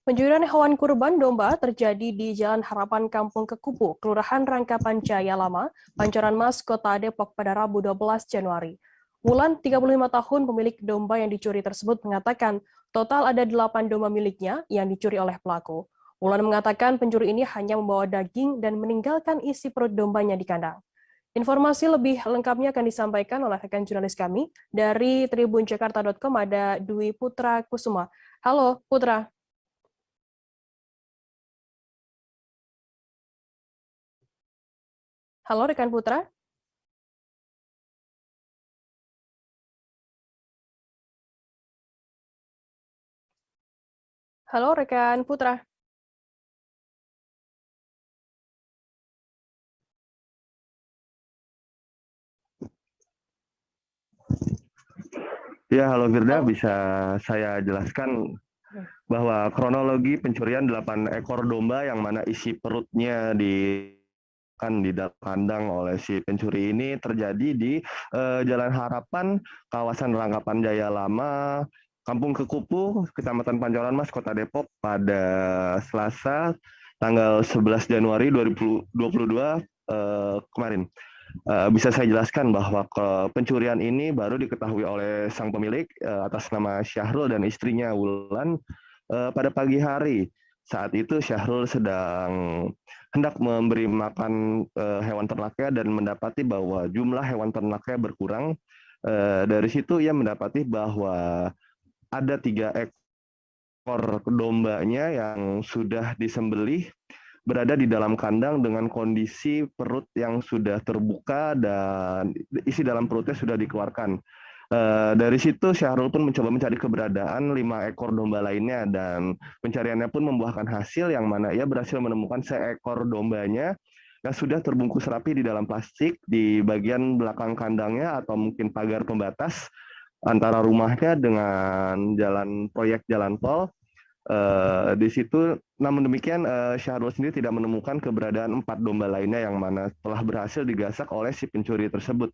Pencurian hewan kurban domba terjadi di Jalan Harapan Kampung Kekupu, Kelurahan Rangkapan Jaya Lama, Pancoran Mas, Kota Depok pada Rabu 12 Januari. Wulan, 35 tahun, pemilik domba yang dicuri tersebut mengatakan total ada 8 domba miliknya yang dicuri oleh pelaku. Wulan mengatakan pencuri ini hanya membawa daging dan meninggalkan isi perut dombanya di kandang. Informasi lebih lengkapnya akan disampaikan oleh rekan jurnalis kami dari tribunjakarta.com, ada Dwi Putra Kusuma. Halo Putra. Halo rekan Putra. Halo rekan Putra. Ya, halo Firda, Halo. bisa saya jelaskan bahwa kronologi pencurian 8 ekor domba yang mana isi perutnya di dalam kandang oleh si pencuri ini terjadi di Jalan Harapan, kawasan Rangkapan Jaya Lama, Kampung Kekupu, Kecamatan Pancoran Mas, Kota Depok pada Selasa tanggal 11 Januari 2022 kemarin. Bisa saya jelaskan bahwa pencurian ini baru diketahui oleh sang pemilik atas nama Syahrul dan istrinya Wulan pada pagi hari. Saat itu Syahrul sedang hendak memberi makan hewan ternaknya dan mendapati bahwa jumlah hewan ternaknya berkurang. Dari situ ia mendapati bahwa ada 3 ekor dombanya yang sudah disembelih berada di dalam kandang dengan kondisi perut yang sudah terbuka dan isi dalam perutnya sudah dikeluarkan. Dari situ Syahrul pun mencoba mencari keberadaan 5 ekor domba lainnya dan pencariannya pun membuahkan hasil yang mana ia berhasil menemukan seekor dombanya yang sudah terbungkus rapi di dalam plastik di bagian belakang kandangnya atau mungkin pagar pembatas antara rumahnya dengan proyek jalan tol. Di situ, namun demikian Syahrul sendiri tidak menemukan keberadaan 4 domba lainnya yang mana telah berhasil digasak oleh si pencuri tersebut.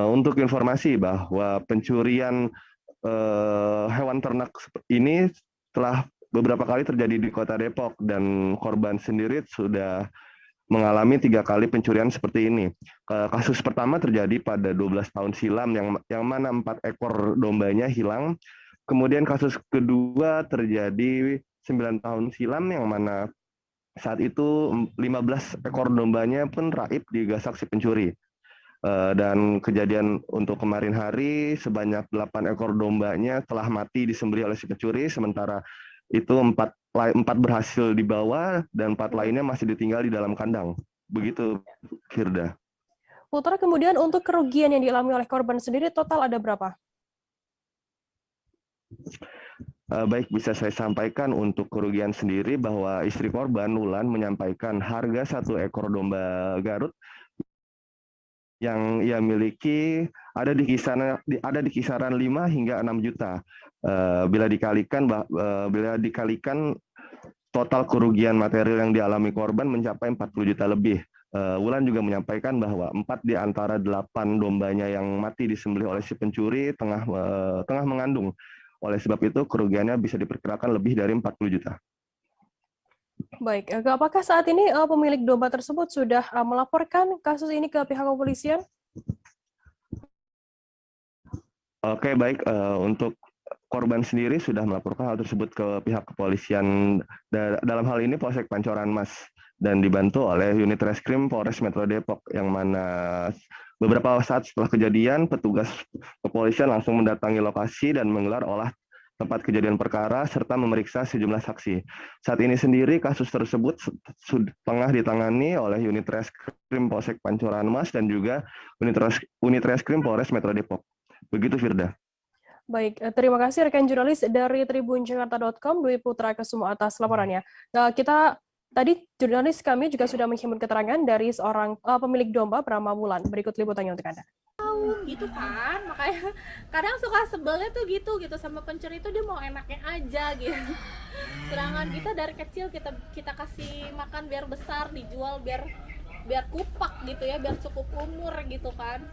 Untuk informasi bahwa pencurian hewan ternak ini telah beberapa kali terjadi di Kota Depok dan korban sendiri sudah mengalami 3 kali pencurian seperti ini. Kasus pertama terjadi pada 12 tahun silam yang mana 4 ekor dombanya hilang. Kemudian kasus kedua terjadi 9 tahun silam yang mana saat itu 15 ekor dombanya pun raib digasak si pencuri. Dan kejadian untuk kemarin hari sebanyak 8 ekor dombanya telah mati disembelih oleh si pencuri, sementara itu 4 berhasil dibawa dan 4 lainnya masih ditinggal di dalam kandang. Begitu, Firda. Putra, kemudian untuk kerugian yang dialami oleh korban sendiri total ada berapa? Baik, bisa saya sampaikan untuk kerugian sendiri bahwa istri korban, Wulan, menyampaikan harga 1 ekor domba Garut yang ia miliki ada di kisaran 5 hingga 6 juta. Bila dikalikan total kerugian material yang dialami korban mencapai 40 juta lebih. Wulan juga menyampaikan bahwa 4 di antara 8 dombanya yang mati disembelih oleh si pencuri tengah mengandung. Oleh sebab itu kerugiannya bisa diperkirakan lebih dari 40 juta. Baik, apakah saat ini pemilik domba tersebut sudah melaporkan kasus ini ke pihak kepolisian? Oke, baik. Untuk korban sendiri sudah melaporkan hal tersebut ke pihak kepolisian, dalam hal ini Polsek Pancoran Mas, dan dibantu oleh unit reskrim Polres Metro Depok, yang mana beberapa saat setelah kejadian petugas kepolisian langsung mendatangi lokasi dan menggelar olah tempat kejadian perkara serta memeriksa sejumlah saksi. Saat ini sendiri kasus tersebut tengah ditangani oleh unit reskrim Polsek Pancoran Mas dan juga unit reskrim Polres Metro Depok. Begitu, Firda. Baik, terima kasih rekan jurnalis dari tribunjakarta.com, Dwi Putra Kusuma atas laporannya. Kita tadi jurnalis kami juga sudah menghimpun keterangan dari seorang pemilik domba bernama Wulan. Berikut liputannya untuk Anda. Gitu kan, makanya kadang suka sebelnya tuh gitu sama pencuri itu, dia mau enaknya aja gitu. Sedangkan kita dari kecil kita kasih makan biar besar, dijual biar kupak gitu ya, biar cukup umur gitu kan.